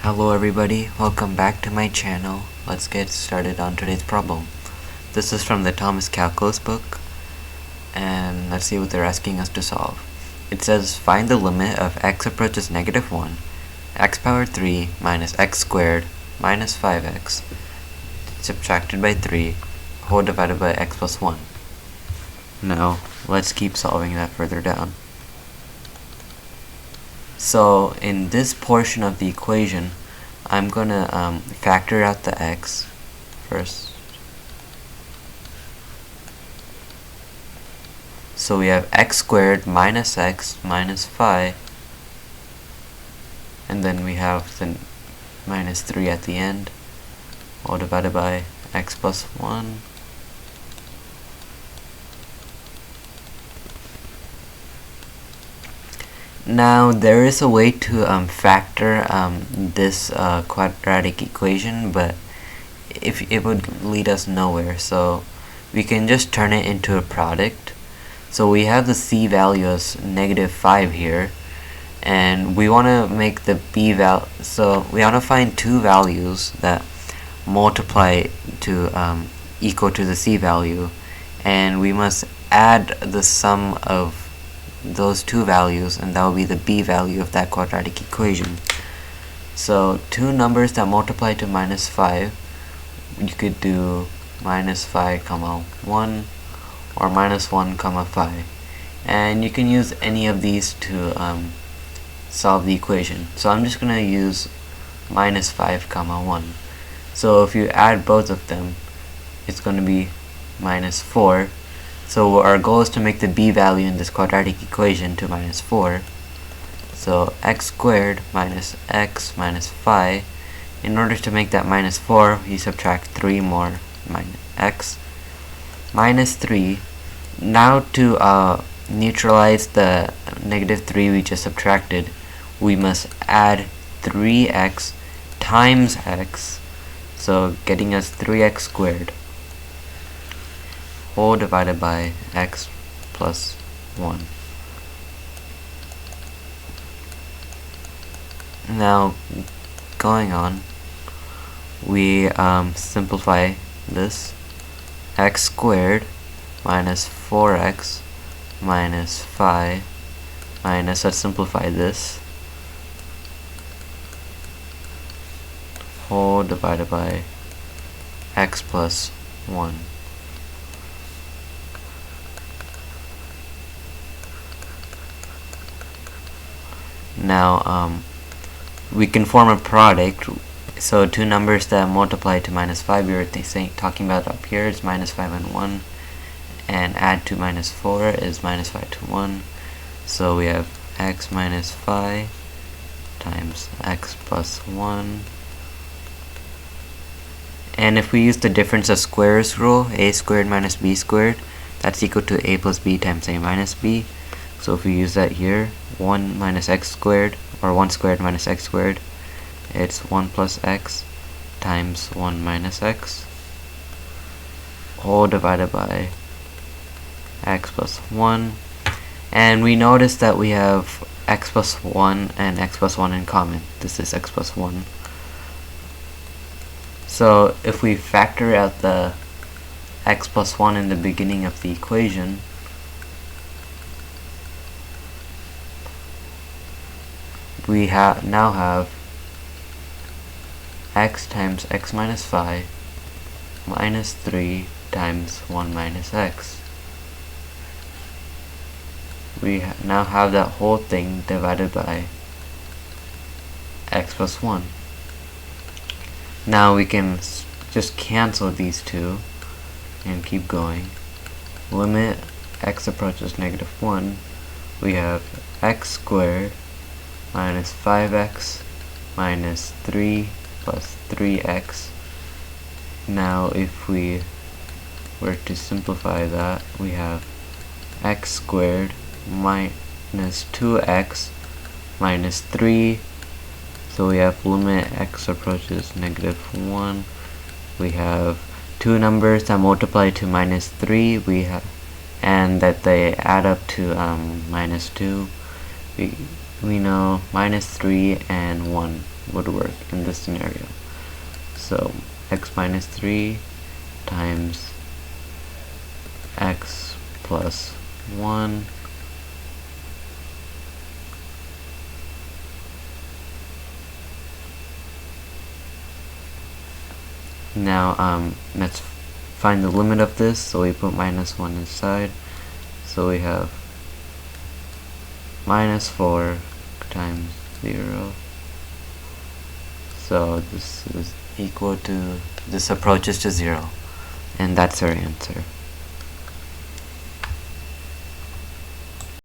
Hello everybody, welcome back to my channel. Let's get started on today's problem. This is from the Thomas Calculus book, and let's see what they're asking us to solve. It says find the limit of x approaches -1, x power 3 minus x squared minus 5x subtracted by 3 whole divided by x plus 1. Now let's keep solving that further down. So in this portion of the equation, I'm gonna factor out the x first. So we have x squared minus x minus 5, and then we have the minus 3 at the end, all divided by x plus 1. Now there is a way to factor this quadratic equation, but if it would lead us nowhere, so we can just turn it into a product. So we have the c value as -5 here, and we want to make the b value, so we want to find two values that multiply to equal to the c value, and we must add the sum of those two values, and that will be the b value of that quadratic equation. So two numbers that multiply to -5, you could do -5 comma 1 or -1 comma 5, and you can use any of these to solve the equation. So I'm just going to use -5 comma 1. So if you add both of them, it's going to be -4. So our goal is to make the b value in this quadratic equation to -4. So x squared minus x minus 5. In order to make that -4, you subtract 3 more minus x. Minus 3. Now to neutralize the -3 we just subtracted, we must add 3x times x. So getting us 3x squared whole divided by x plus 1. Now going on, we simplify this. X squared minus 4x minus 5 minus, let's simplify this, whole divided by x plus 1. Now we can form a product. So two numbers that multiply to -5, we were talking about up here, is -5 and 1, and add to -4 is -5 to 1. So we have x minus 5 times x plus 1. And if we use the difference of squares rule, a squared minus b squared, that's equal to a plus b times a minus b. So if we use that here, 1 minus x squared, or 1 squared minus x squared, it's 1 plus x times 1 minus x, whole divided by x plus 1. And we notice that we have x plus 1 and x plus 1 in common. This is x plus 1. So if we factor out the x plus 1 in the beginning of the equation, we now have x times x minus 5 minus 3 times 1 minus x. We now have that whole thing divided by x plus 1. Now we can just cancel these two and keep going. Limit x approaches -1. We have x squared minus 5x minus 3 plus 3x. Now if we were to simplify that, we have x squared minus 2x minus 3. So we have limit x approaches -1. We have two numbers that multiply to -3, we have, and that they add up to -2. We know -3 and 1 would work in this scenario. So x minus 3 times x plus 1 now let's find the limit of this, so we put minus 1 inside, so we have minus 4 times 0, so this is equal to, this approaches to 0, and that's our answer.